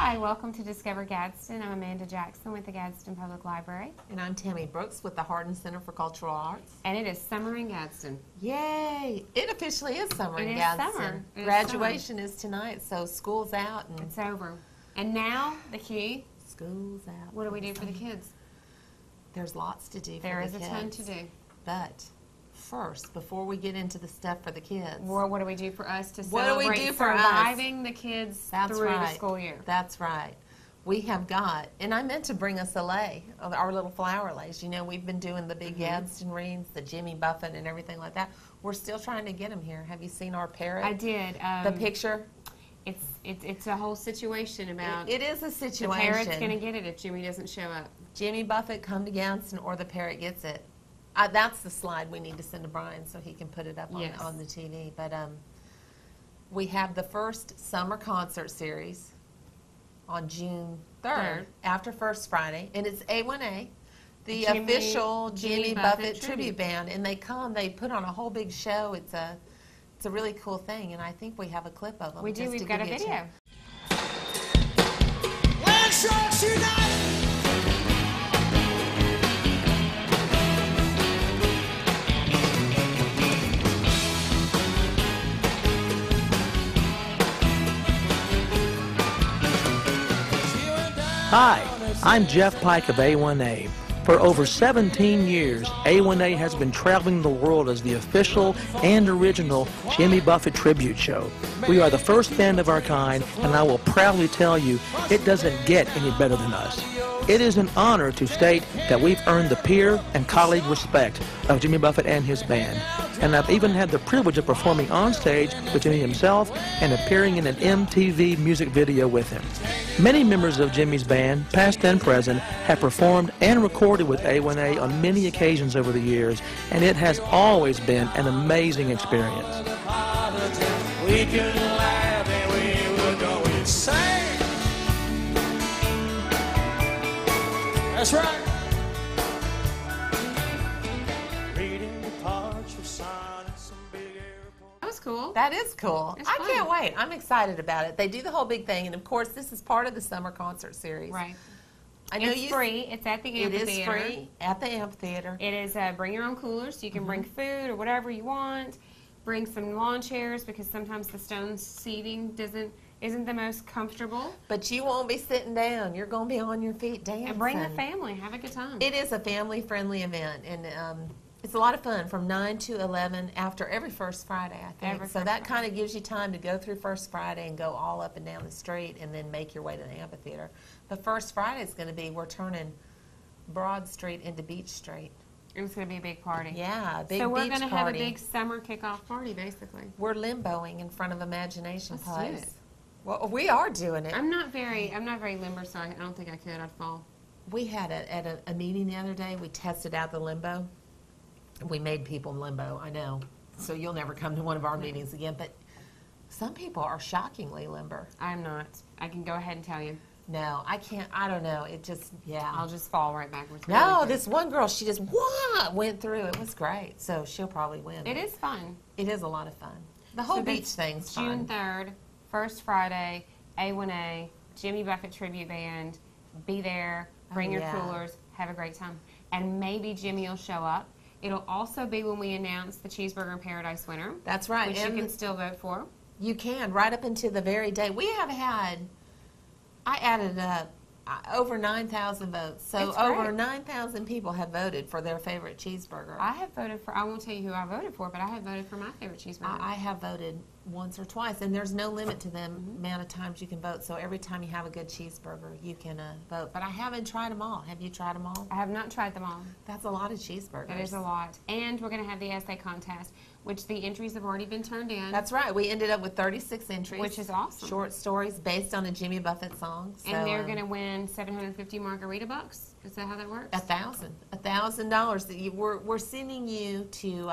Hi, welcome to Discover Gadsden. I'm Amanda Jackson with the Gadsden Public Library. And I'm Tami Brooks with the Hardin Center for Cultural Arts. And it is summer in Gadsden. Yay! It officially is summer in It is Gadsden. summer. It is Graduation is tonight, so school's out. And It's over. And now, the key. school's out. What do we do for the kids? There's lots to do There for is the a kids. ton to do. But first, before we get into the stuff for the kids. Well, what do we do for us to What do we celebrate do for us? surviving the kids That's through right. the school year? That's right. We have got, and I meant to bring us a lei, our little flower leis. You know, we've been doing the big Gadsden wreaths, the Jimmy Buffett and everything like that. We're still trying to get them here. Have you seen our parrot? I did. The picture? It's a whole situation about It is a the situation. parrot's going to get it if Jimmy doesn't show up. Jimmy Buffett come to Gadsden or the parrot gets it. That's the slide we need to send to Brian so he can put it up Yes. on the TV. But we have the first summer concert series on June 3rd, after First Friday, and it's A1A, the official Jimmy Buffett tribute band, and they put on a whole big show. It's a really cool thing, and I think we have a clip of them. We do. We've got a video. Land Sharks Unite! Hi, I'm Jeff Pike of A1A. For over 17 years, A1A has been traveling the world as the official and original Jimmy Buffett tribute show. We are the first band of our kind, and I will proudly tell you, it doesn't get any better than us. It is an honor to state that we've earned the peer and colleague respect of Jimmy Buffett and his band. And I've even had the privilege of performing on stage with Jimmy himself and appearing in an MTV music video with him. Many members of Jimmy's band, past and present, have performed and recorded with A1A on many occasions over the years, and it has always been an amazing experience. We can laugh and we will go insane. That's right. Reading the parts of signs, some big airport. That was cool. That is cool. It's I fun. can't wait. I'm excited about it. They do the whole big thing, and of course, this is part of the summer concert series. Right. I know It's free. It's at the It amphitheater. is free at the amphitheater. It is bring your own coolers, so you can bring food or whatever you want. Bring some lawn chairs because sometimes the stone seating isn't the most comfortable. But you won't be sitting down. You're going to be on your feet dancing. And bring the family. Have a good time. It is a family-friendly event, and it's a lot of fun from 9 to 11 after every First Friday, I think. Every So first that kind of gives you time to go through First Friday and go all up and down the street and then make your way to the amphitheater. But First Friday is going to be, we're turning Broad Street into Beach Street. It's going to be a big party. Yeah, a big So we're beach going to have a party. big summer kickoff party, basically. We're limboing in front of Imagination Let's do Place. it. Well, we are doing it. I'm not very limber, so I don't think I could. I'd fall. We had at a meeting the other day, we tested out the limbo. We made people limbo, I know. So you'll never come to one of our meetings again, but some people are shockingly limber. I'm not. I can go ahead and tell you. No, I can't, I don't know. It just, yeah. I'll just fall right backwards. No, this one girl, she just went through. It was great. So she'll probably win. It is fun. It is a lot of fun. The whole So beach that's thing's June fun. 3rd, First Friday, A1A, Jimmy Buffett Tribute Band. Be there, bring your yeah. coolers, have a great time. And maybe Jimmy will show up. It'll also be when we announce the Cheeseburger in Paradise winner. That's right. Which And you can still vote for. you can, right up until the very day. We have had, I added up, over 9,000 votes. So It's over great. 9,000 people have voted for their favorite cheeseburger. I have voted for, I won't tell you who I voted for, but I have voted for my favorite cheeseburger. I have voted once or twice, and there's no limit to the amount of times you can vote. So every time you have a good cheeseburger, you can vote. But I haven't tried them all. Have you tried them all? I have not tried them all. That's a lot of cheeseburgers. It is a lot. And we're going to have the essay contest, which the entries have already been turned in. That's right. We ended up with 36 entries. Which is awesome. Short stories based on a Jimmy Buffett song. So, And they're going to win 750 margarita bucks. Is that how that works? $1,000 that we're sending you to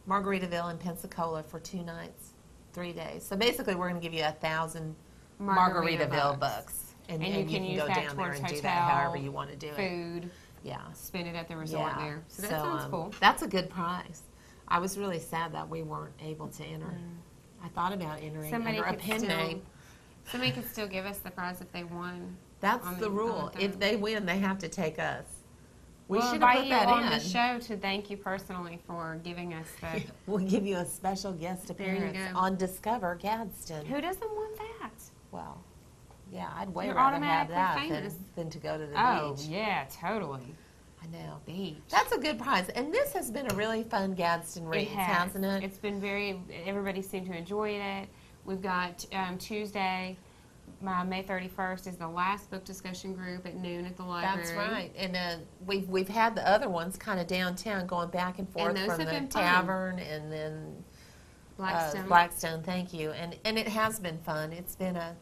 Margaritaville in Pensacola for 2 nights, 3 days. So basically, we're going to give you 1,000 Margaritaville bucks, and And you can use go that down there towards and do hotel, that however you want to do it. Food, Yeah, spend it at the resort yeah. there. So that sounds cool. That's a good prize. I was really sad that we weren't able to enter. I thought about entering Somebody under a could pen still name. Somebody could still give us the prize if they won. That's on the rule. on the If thing. they win, they have to take us. We We'll should have invite put you that on in. the show to thank you personally for giving us the. We'll give you a special guest There you appearance go. on Discover Gadsden. Who doesn't want that? Well, yeah, I'd way You're rather have automatically that famous. than to go to the Oh beach. yeah, totally. I know. Beach. That's a good prize. And this has been a really fun Gadsden read, hasn't it? It's been everybody seemed to enjoy it. We've got Tuesday, May 31st is the last book discussion group at noon at the library. That's right. And we've had the other ones kind of downtown going back and forth those from have the been fun. tavern and then Blackstone. Thank you. And it has been fun. It's been a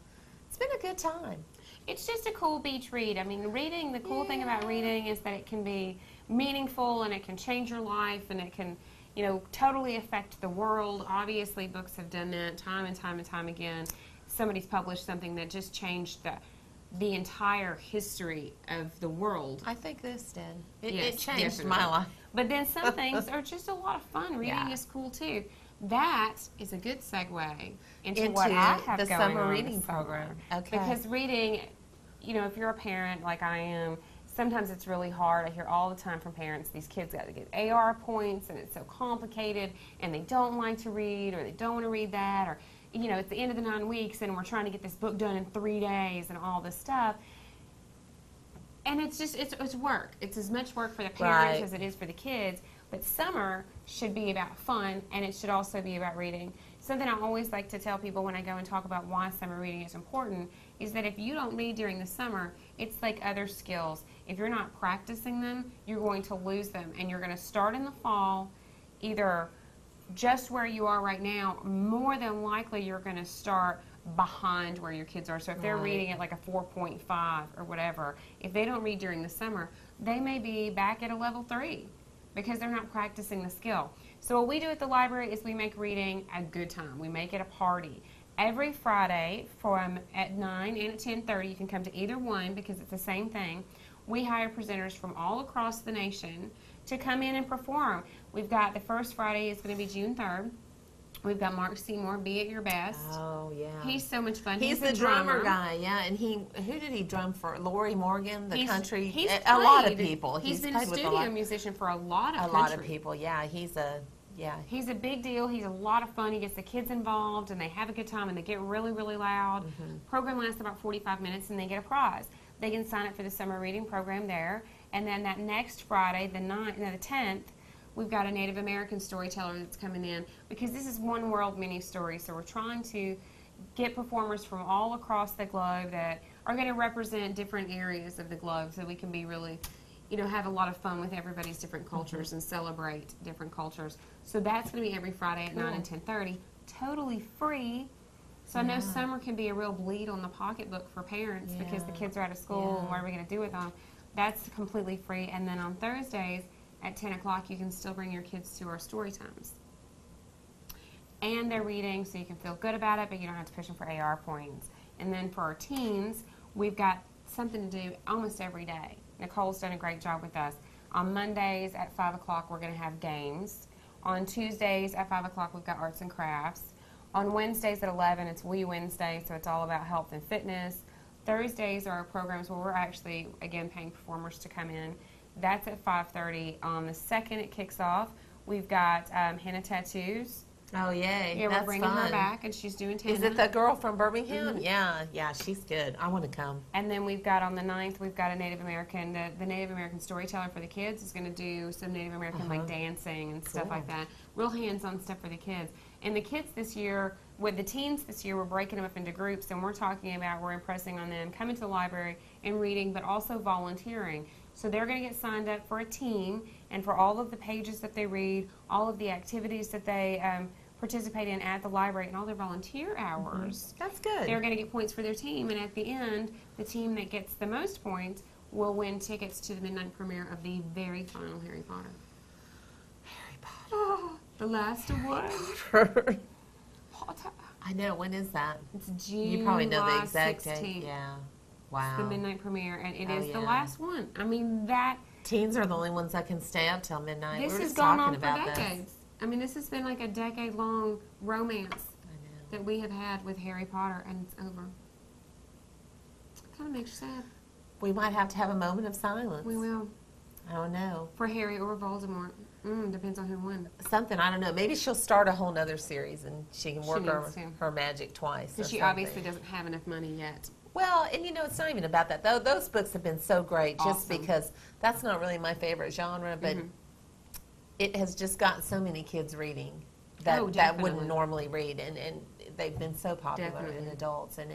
good time. It's just a cool beach read. I mean, reading, the cool thing about reading is that it can be meaningful and it can change your life and it can, totally affect the world. Obviously, books have done that time and time and time again. Somebody's published something that just changed the entire history of the world. I think this did. It Yes, changed definitely. my life. But then some things are just a lot of fun. Reading Yeah. is cool too. That is a good segue into what I have the going summer on reading this summer. program. Okay. Because reading, if you're a parent like I am, sometimes it's really hard. I hear all the time from parents, these kids got to get AR points and it's so complicated and they don't like to read or they don't want to read that or, it's the end of the 9 weeks and we're trying to get this book done in 3 days and all this stuff. And it's just, it's work. It's as much work for the parents Right. as it is for the kids. But summer should be about fun, and it should also be about reading. Something I always like to tell people when I go and talk about why summer reading is important is that if you don't read during the summer, it's like other skills. If you're not practicing them, you're going to lose them, and you're going to start in the fall either just where you are right now. More than likely, you're going to start behind where your kids are. So if they're Right. reading at like a 4.5 or whatever, if they don't read during the summer, they may be back at a level 3 because they're not practicing the skill. So what we do at the library is we make reading a good time. We make it a party. Every Friday from at 9 and at 10:30, you can come to either one because it's the same thing. We hire presenters from all across the nation to come in and perform. We've got the first Friday is going to be June 3rd. We've got Mark Seymour, Be At Your Best. Oh, yeah. He's so much fun. He's a the drummer guy, yeah. And who did he drum for? Lori Morgan, the country. He's a lot of played. people. He's been a played with studio musician for a lot of a country. lot of people. Yeah, he's a big deal. He's a lot of fun. He gets the kids involved, and they have a good time, and they get really, really loud. Program lasts about 45 minutes, and they get a prize. They can sign up for the summer reading program there, and then that next Friday, the 10th, we've got a Native American storyteller that's coming in because this is one world mini story. So we're trying to get performers from all across the globe that are going to represent different areas of the globe, so we can be really, have a lot of fun with everybody's different cultures and celebrate different cultures. So that's going to be every Friday at 9 and 10:30, totally free. So I know summer can be a real bleed on the pocketbook for parents because the kids are out of school and what are we going to do with them? That's completely free. And then on Thursdays at 10 o'clock, you can still bring your kids to our story times. And they're reading, so you can feel good about it, but you don't have to push them for AR points. And then for our teens, we've got something to do almost every day. Nicole's done a great job with us. On Mondays at 5 o'clock, we're going to have games. On Tuesdays at 5 o'clock, we've got arts and crafts. On Wednesdays at 11, it's We Wednesday, so it's all about health and fitness. Thursdays are our programs where we're actually, again, paying performers to come in. That's at 5:30. On the 2nd, it kicks off. We've got henna tattoos. Oh, yay. Yeah, That's we're bringing fun. her back, and she's doing henna. Is it the girl from Birmingham? Yeah, she's good. I want to come. And then we've got on the 9th, we've got a Native American, the Native American storyteller for the kids is going to do some Native American like dancing and stuff like that. Real hands-on stuff for the kids. And the kids this year, with the teens this year, we're breaking them up into groups, and we're talking about, we're impressing on them coming to the library and reading, but also volunteering. So they're going to get signed up for a team, and for all of the pages that they read, all of the activities that they participate in at the library, and all their volunteer hours. That's good. They're going to get points for their team, and at the end, the team that gets the most points will win tickets to the midnight premiere of the very final Harry Potter. Harry Potter. Oh, the last of what? Potter. I know. When is that? It's June You probably know the July exact 16th. date. Yeah. Wow. The midnight premiere, and it is the yeah. last one. I mean, that... Teens are the only ones that can stay up till midnight. This We're has just gone talking on for about decades. this. I mean, this has been like a decade-long romance I know. that we have had with Harry Potter, and it's over. Kind of makes you sad. We might have to have a moment of silence. We will. I don't know. For Harry or Voldemort. Depends on who won. Something, I don't know. Maybe she'll start a whole nother series and she can work needs her magic twice. Because she obviously doesn't have enough money yet. Well, and it's not even about that. Though those books have been so great just Awesome. because that's not really my favorite genre, but it has just got so many kids reading that wouldn't definitely. normally read, and they've been so popular in Definitely. adults, and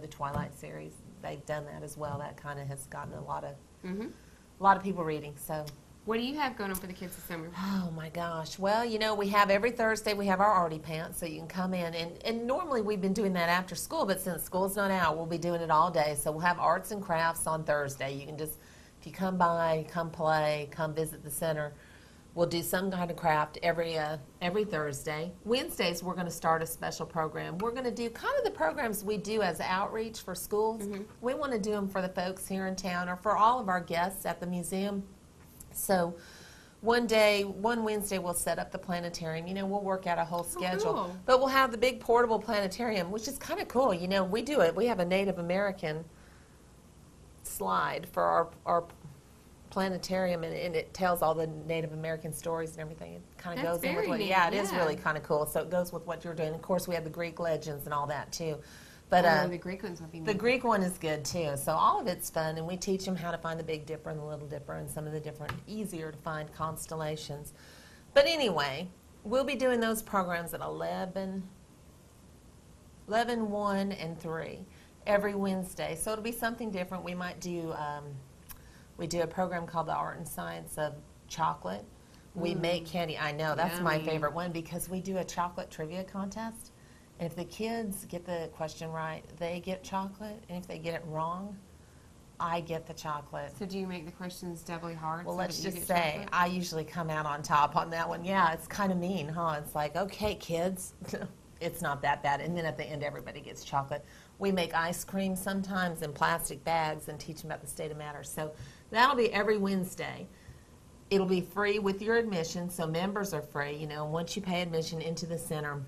the Twilight series, they've done that as well. That kind of has gotten a lot of people reading. So, What do you have going on for the kids this summer? oh my gosh. Well, we have every Thursday we have our arty pants, so you can come in, and normally we've been doing that after school, but since school's not out, we'll be doing it all day. So we'll have arts and crafts on Thursday. You can just, if you come by, come play, come visit the center. We'll do some kind of craft every Thursday. Wednesdays, we're going to start a special program. We're going to do kind of the programs we do as outreach for schools. We want to do them for the folks here in town or for all of our guests at the museum. So one Wednesday, we'll set up the planetarium. We'll work out a whole schedule. Cool. But we'll have the big portable planetarium, which is kind of cool. We do it. We have a Native American slide for our planetarium, and it tells all the Native American stories and everything. It kind of That's goes in with very what, neat, it is yeah. really kind of cool. So it goes with what you're doing. Of course, we have the Greek legends and all that too. But The Greek ones would be the neat. Greek one is good too. So all of it's fun, and we teach them how to find the Big Dipper and the Little Dipper and some of the different easier to find constellations. But anyway, we'll be doing those programs at 11, 1, and 3 every Wednesday. So it'll be something different. We might do we do a program called the Art and Science of Chocolate. We make candy. I know, that's my Yummy. favorite one because we do a chocolate trivia contest. And if the kids get the question right, they get chocolate. And if they get it wrong, I get the chocolate. So do you make the questions doubly hard? Well, so let's that you just get say chocolate? I usually come out on top on that one. Yeah, it's kind of mean, huh? It's like, okay, kids, it's not that bad. And then at the end, everybody gets chocolate. We make ice cream sometimes in plastic bags and teach them about the state of matter. So that'll be every Wednesday. It'll be free with your admission, so members are free. Once you pay admission into the center,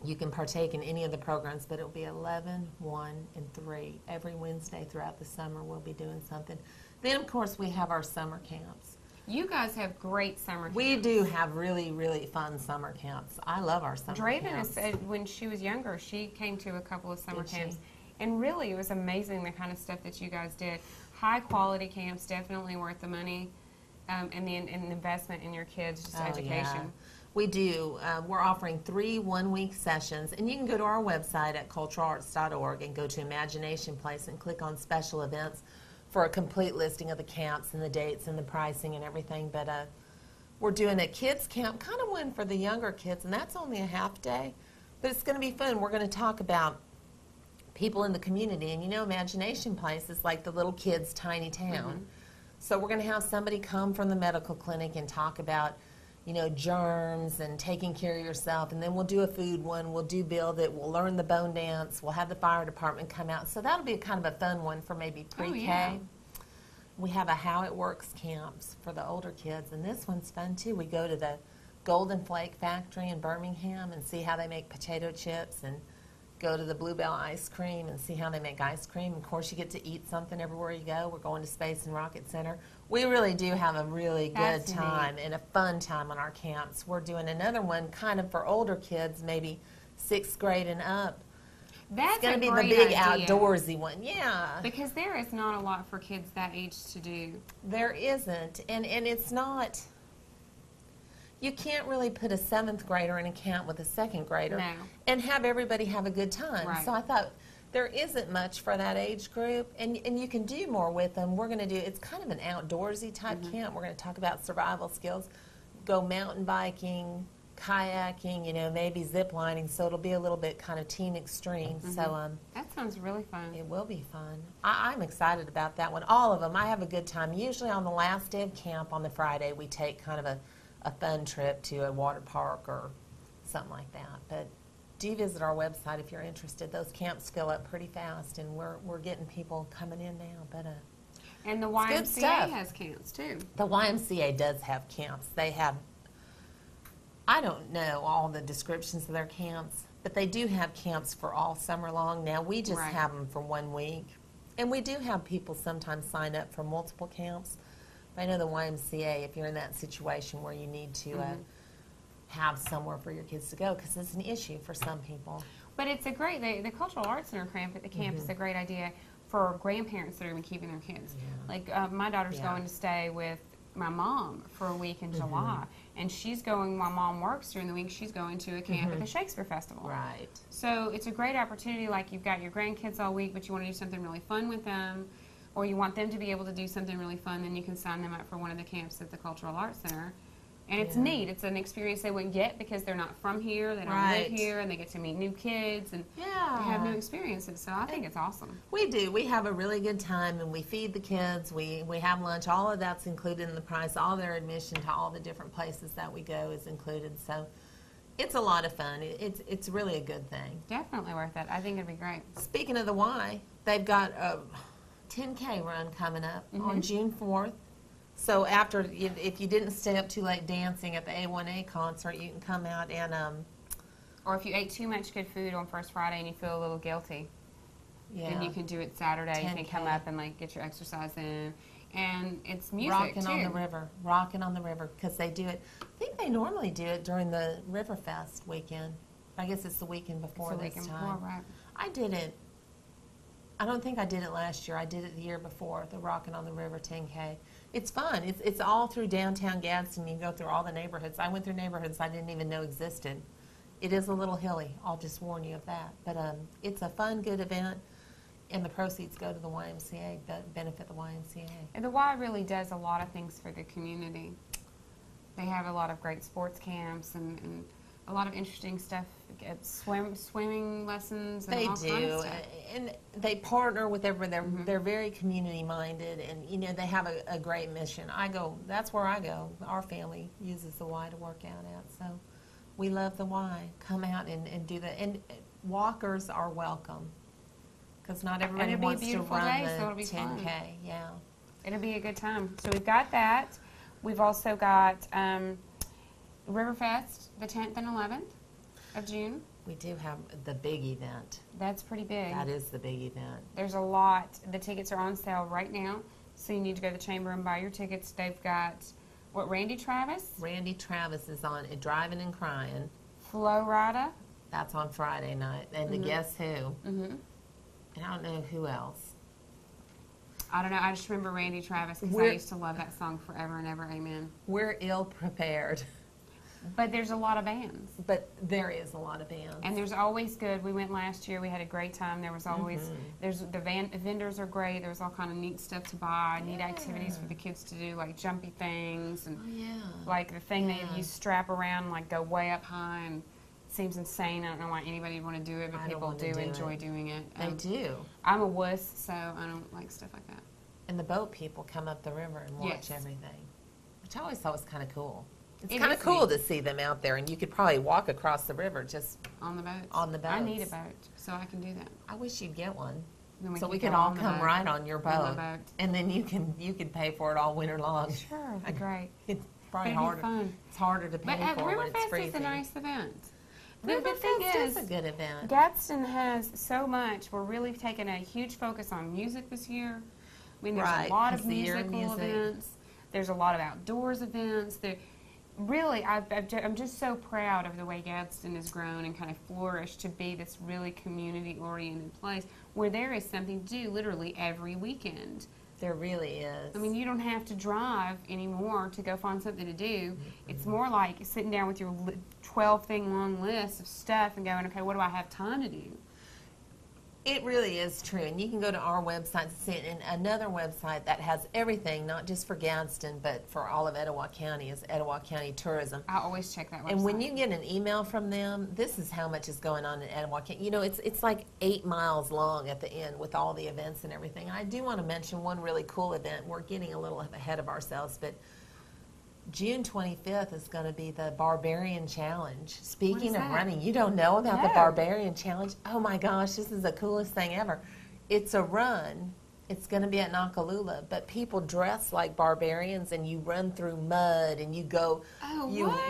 you can partake in any of the programs, but it'll be 11, 1, and 3 every Wednesday throughout the summer. We'll be doing something. Then, of course, we have our summer camps. You guys have great summer camps. We do have really, really fun summer camps. I love our summer Draven camps. has said when she was younger, she came to a couple of summer Did she? camps. And really, it was amazing the kind of stuff that you guys did. High quality camps, definitely worth the money and the investment in your kids' just education. Yeah. We do. We're offering 3 one-week sessions, and you can go to our website at culturalarts.org and go to Imagination Place and click on special events for a complete listing of the camps and the dates and the pricing and everything. But we're doing a kids camp, kind of one for the younger kids, and that's only a half day. But it's going to be fun. We're going to talk about people in the community, and Imagination Place is like the little kids' tiny town. So we're going to have somebody come from the medical clinic and talk about germs and taking care of yourself. And then we'll do a food one. We'll do Build It. We'll learn the bone dance. We'll have the fire department come out. So that'll be kind of a fun one for maybe pre-K. yeah. We have a How It Works camps for the older kids. And this one's fun, too. We go to the Golden Flake factory in Birmingham and see how they make potato chips, and go to the Bluebell ice cream and see how they make ice cream. Of course, you get to eat something everywhere you go. We're going to Space and Rocket Center. We really do have a really good That's time and a fun time on our camps. We're doing another one kind of for older kids, maybe 6th grade and up. That's It's going to be the great big idea. outdoorsy one. Yeah. Because there is not a lot for kids that age to do. There isn't. And it's not, you can't really put a 7th grader in a camp with a 2nd grader No. and have everybody have a good time. Right. So I thought there isn't much for that age group, and you can do more with them. We're going to do, it's kind of an outdoorsy type camp. We're going to talk about survival skills, go mountain biking, kayaking, maybe zip lining, so it'll be a little bit kind of teen extreme. So That sounds really fun. it will be fun. I'm excited about that one. All of them. I have a good time. Usually on the last day of camp on the Friday, we take kind of a fun trip to a water park or something like that. But do visit our website if you're interested. Those camps fill up pretty fast, and we're getting people coming in now. But And the good YMCA stuff. has camps, too. the YMCA does have camps. They have, I don't know all the descriptions of their camps, but they do have camps for all summer long. Now, we just Right. have them for 1 week. And we do have people sometimes sign up for multiple camps. I know the YMCA, if you're in that situation where you need to have somewhere for your kids to go, because it's an issue for some people. But it's a great, the Cultural Arts Center camp at the camp is a great idea for grandparents that are going to be keeping their kids. Like my daughter's going to stay with my mom for a week in July, and she's going, my mom works during the week, she's going to a camp at the Shakespeare Festival. Right. So it's a great opportunity, like you've got your grandkids all week, but you want to do something really fun with them, or you want them to be able to do something really fun, then you can sign them up for one of the camps at the Cultural Arts Center. And it's neat. It's an experience they wouldn't get because they're not from here, they don't live here, and they get to meet new kids and have new experiences. So I think it's awesome. We do. We have a really good time, and we feed the kids. We have lunch. All of that's included in the price. All their admission to all the different places that we go is included. So it's a lot of fun. It's really a good thing. Definitely worth it. I think it'd be great. Speaking of the Y, they've got a 10K run coming up on June 4th. So after, if you didn't stay up too late dancing at the A1A concert, you can come out and... or if you ate too much good food on First Friday and you feel a little guilty, then you can do it Saturday. 10K. You can come up and like get your exercise in. And it's music, Rocking on the river. Rocking on the river, because they do it. I think they normally do it during the Riverfest weekend. I guess it's the weekend before this time. Right. I did it. I don't think I did it last year. I did it the year before, the Rockin' on the River 10K. It's fun. It's all through downtown Gadsden. You go through all the neighborhoods. I went through neighborhoods I didn't even know existed. It is a little hilly. I'll just warn you of that. But it's a fun, good event, and the proceeds go to the YMCA, benefit the YMCA. And the Y really does a lot of things for the community. They have a lot of great sports camps and a lot of interesting stuff, swimming lessons and all kinds of stuff. And they partner with everyone. They're very community minded, and they have a great mission. That's where I go. Our family uses the Y to work out at, so we love the Y. Come out and do that. And walkers are welcome, because not everybody wants to run the 10K. Yeah, it'll be a good time. So we've got that. We've also got Riverfest, the 10th and 11th of June. We do have the big event. That's pretty big. That is the big event. There's a lot. The tickets are on sale right now, so you need to go to the chamber and buy your tickets. They've got, Randy Travis? Randy Travis is on Driving and Crying. Flo Rida? That's on Friday night. And the Guess Who? And I don't know who else. I don't know. I just remember Randy Travis because I used to love that song forever and ever. Amen. We're ill prepared. But there's a lot of bands. But there is a lot of bands. And there's always good. We went last year. We had a great time. There was always, the vendors are great. There was all kind of neat stuff to buy, neat activities for the kids to do, like jumpy things. And like the thing that you strap around and like go way up high, and it seems insane. I don't know why anybody would want to do it, but people do enjoy doing it. They do. I'm a wuss, so I don't like stuff like that. And the boat people come up the river and watch everything, which I always thought was kind of cool. It's kind of cool to see them out there, and you could probably walk across the river just on the boat. On the boat. I need a boat, so I can do that. I wish you'd get one, so we could all come right on your boat, and then you can pay for it all winter long. Sure, that'd be great. It's probably harder. Fun. It's harder to pay for when it's free. Riverfest is a nice event. The thing is a good event. Gadsden has so much. We're really taking a huge focus on music this year. I mean, there's a lot of musical events. There's a lot of outdoors events. Really, I'm just so proud of the way Gadsden has grown and kind of flourished to be this really community-oriented place where there is something to do literally every weekend. There really is. I mean, you don't have to drive anymore to go find something to do. It's more like sitting down with your 12-thing long list of stuff and going, okay, what do I have time to do? It really is true, and you can go to our website to see it. And another website that has everything, not just for Gadsden, but for all of Etowah County, is Etowah County Tourism. I always check that website. And when you get an email from them, this is how much is going on in Etowah County. You know, it's like 8 miles long at the end with all the events and everything. I do want to mention one really cool event. We're getting a little ahead of ourselves, but June 25th is going to be the Barbarian Challenge. Speaking of running, you don't know about the Barbarian Challenge? Oh my gosh, this is the coolest thing ever. It's a run. It's going to be at Nakalula, but people dress like barbarians, and you run through mud, and you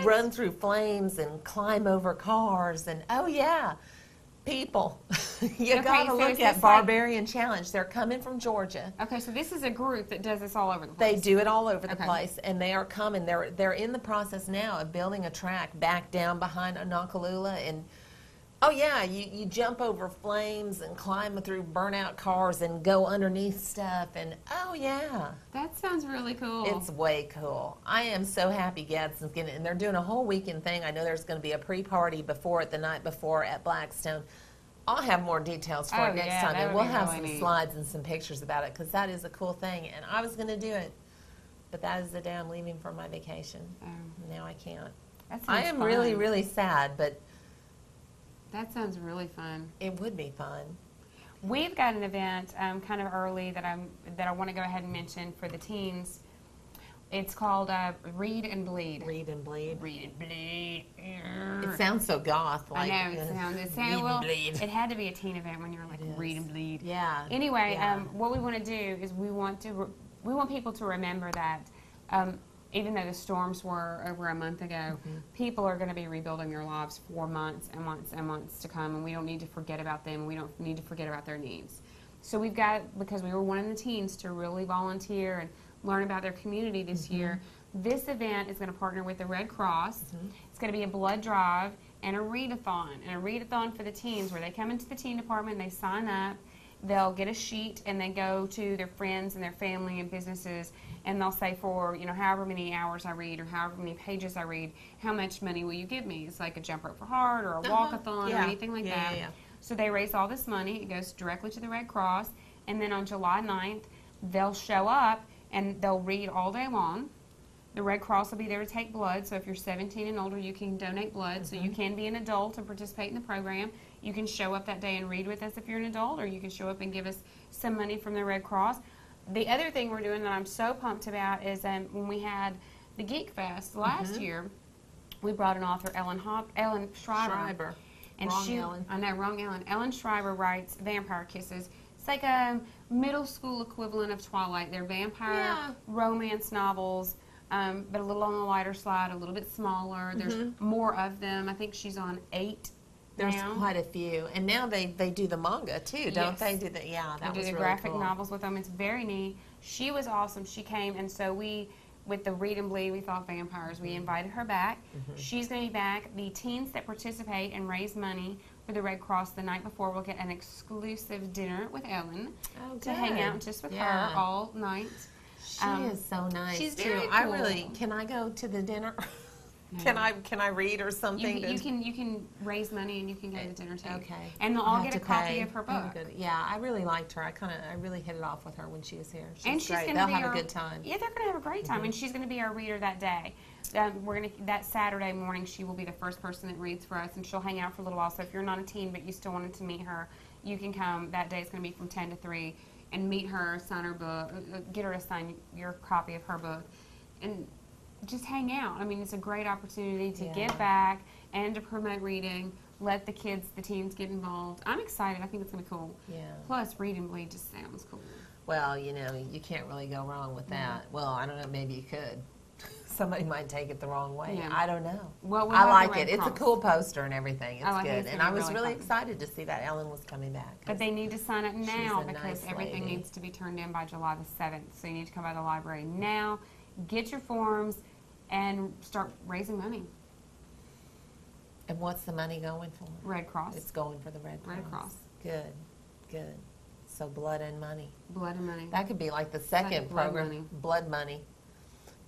run through flames and climb over cars, and people. You Okay, got to so look is at this Barbarian Challenge. They're coming from Georgia. Okay, so this is a group that does this all over the They place. do it all over the Okay. place, and they are coming. They're in the process now of building a track back down behind Anakalula, and oh yeah, you jump over flames and climb through burnout cars and go underneath stuff, and oh yeah, That sounds really cool. it's way cool. I am so happy Gadsden's getting it, and they're doing a whole weekend thing. I know there's going to be a pre-party before it the night before at Blackstone. I'll have more details for Oh, it next yeah, time, that and would we'll be have really some neat. slides and some pictures about it, because that is a cool thing, and I was going to do it, but that is the day I'm leaving for my vacation. Oh, Now I can't. that I sounds am fun. really, really sad, but That sounds really fun. it would be fun. We've got an event kind of early that I want to go ahead and mention for the teens. It's called Read and Bleed. Read and bleed. Read and Bleed. It sounds so goth. I Like, know, it sounds, read and well, bleed. it had to be a teen event when you're like, It is. read and bleed. Yeah. Anyway, yeah. what we want to do is we want people to remember that even though the storms were over a month ago, Mm-hmm. people are going to be rebuilding their lives for months and months and months to come, and we don't need to forget about them. We don't need to forget about their needs. So we've got, because we were wanting the teens to really volunteer and learn about their community this Mm-hmm. year, this event is going to partner with the Red Cross. Mm-hmm. It's going to be a blood drive and a readathon. And a readathon for the teens, where they come into the teen department, they sign up, they'll get a sheet, and they go to their friends and their family and businesses, and they'll say, for however many hours I read or however many pages I read, how much money will you give me? It's like a jump rope for heart or a walkathon or Yeah. anything like Yeah, that. yeah. So they raise all this money. It goes directly to the Red Cross, and then on July 9th, they'll show up and they'll read all day long. The Red Cross will be there to take blood, so if you're 17 and older, you can donate blood. So you can be an adult and participate in the program. You can show up that day and read with us if you're an adult, or you can show up and give us some money from the Red Cross. The other thing we're doing that I'm so pumped about is when we had the Geek Fest last year, we brought an author, Ellen Schreiber. And Wrong Ellen. I know, wrong Ellen. Ellen Schreiber writes Vampire Kisses. It's like a middle school equivalent of Twilight. They're vampire romance novels, but a little on the lighter side, a little bit smaller. There's more of them. I think she's on 8 There's now. quite a few, and now they do the manga too, don't Yes. they? Do the that They was do the really graphic cool. novels with them. It's very neat. She was awesome. She came, and so with the Read and Bleed, we thought vampires. We invited her back. She's going to be back. The teens that participate and raise money for the Red Cross the night before will get an exclusive dinner with Ellen Oh, to hang good. out just with Yeah. her all night. She is so nice. she's too. very I cool. really can I go to the dinner? Yeah. Can I read or something? You can raise money and you can go to dinner too. Okay. And they'll I'll all have get a to copy pay. of her Oh, book. good. Yeah, I really liked her. I really hit it off with her when she was here. And she's great. going to They'll be have our, a good time. Yeah, they're going to have a great time, and she's going to be our reader that day. That Saturday morning, she will be the first person that reads for us, and she'll hang out for a little while. So if you're not a teen but you still wanted to meet her, you can come. That day it's going to be from 10 to 3, and meet her, sign her book, get her to sign your copy of her book, and just hang out. I mean, it's a great opportunity to Yeah. give back and to promote reading. Let the teens get involved. I'm excited. I think it's going to be cool. Yeah. Plus, Read and Bleed just sounds cool. Well, you can't really go wrong with that. Well, I don't know. Maybe you could. Somebody might take it the wrong way. Yeah. I don't know. Well, I love like the it. Red It's a Cross. cool poster and everything. It's I think good. it's And gonna I be was really really fun. excited to see that Ellen was coming back. But they need to sign up now a because nice everything lady. needs to be turned in by July the 7th. So you need to come by the library now, get your forms, and start raising money. And what's the money going for? Red Cross, It's going for the Red Cross. Red Cross. Good. So blood and money. blood and money. That could be like the second blood program, money. blood money.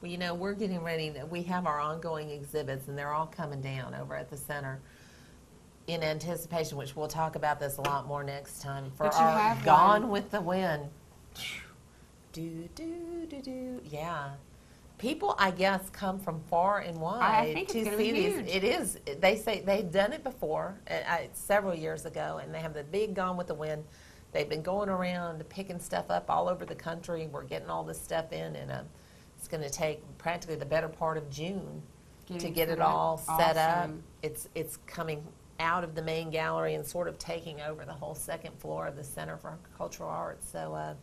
Well, we're getting ready. We have our ongoing exhibits, and they're all coming down over at the center in anticipation, which we'll talk about this a lot more next time, for But you our have Gone one. with the Wind. Do. Yeah. People, I guess, come from far and wide I think it's to gonna see be these. huge. It is. They say they've done it before, several years ago, and they have the big Gone with the Wind. They've been going around picking stuff up all over the country. We're getting all this stuff in, and it's going to take practically the better part of June to Getting get it set up. all set up. Awesome. It's coming out of the main gallery and sort of taking over the whole second floor of the Center for Cultural Arts. So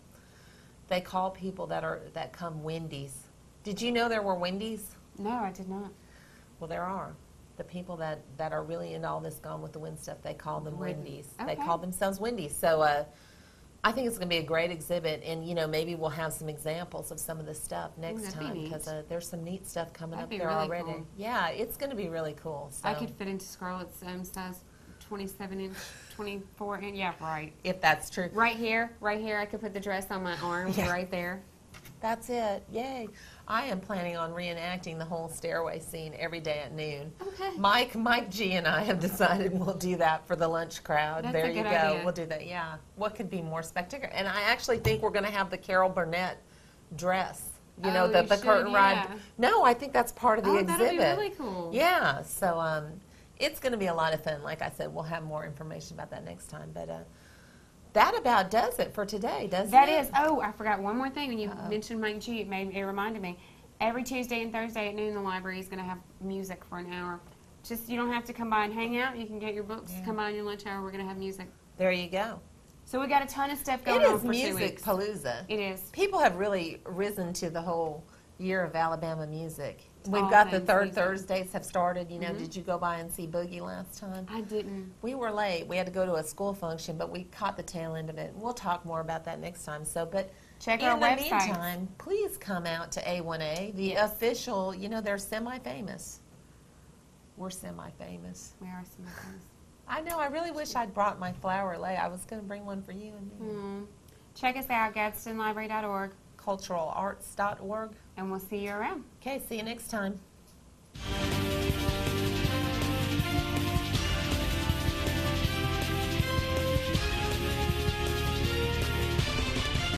they call people that come Wendy's. Did you know there were Wendy's? No, I did not. Well, there are. the people that are really into all this Gone with the Wind stuff, they call them Windies. Okay. They call themselves Windies. So I think it's going to be a great exhibit, and maybe we'll have some examples of some of this stuff next time, because there's some neat stuff coming up there already. Cool. Yeah, it's going to be really cool. So. I could fit into Scarlett's size 27-inch, 24-inch. Yeah, right. If that's true. Right here, I could put the dress on my arm right there. That's it. Yay. I am planning on reenacting the whole stairway scene every day at noon. Okay. Mike G and I have decided we'll do that for the lunch crowd. That's there a you good go. idea. We'll do that. Yeah. What could be more spectacular? And I actually think we're going to have the Carol Burnett dress. The curtain ride. No, I think that's part of the exhibit. That'll be really cool. Yeah. So it's going to be a lot of fun. Like I said, we'll have more information about that next time. But that about does it for today, doesn't it? That is. Oh, I forgot one more thing. When you mentioned Mike G, it reminded me. Every Tuesday and Thursday at noon, the library is going to have music for an hour. Just, you don't have to come by and hang out. You can get your books, come by on your lunch hour. We're going to have music. There you go. So we got a ton of stuff going on for 2 weeks. It is Music Palooza. It is. People have really risen to the whole year of Alabama music. We've got the third Thursdays have started. Did you go by and see Boogie last time? I didn't. We were late. We had to go to a school function, but we caught the tail end of it. We'll talk more about that next time. But check our website. In the meantime, please come out to A1A, the official. They're semi-famous. We're semi-famous. We are semi-famous. I know. I really wish I'd brought my flower lei. I was going to bring one for you and me. Check us out, GadsdenLibrary.org. CulturalArts.org. And we'll see you around. Okay, see you next time.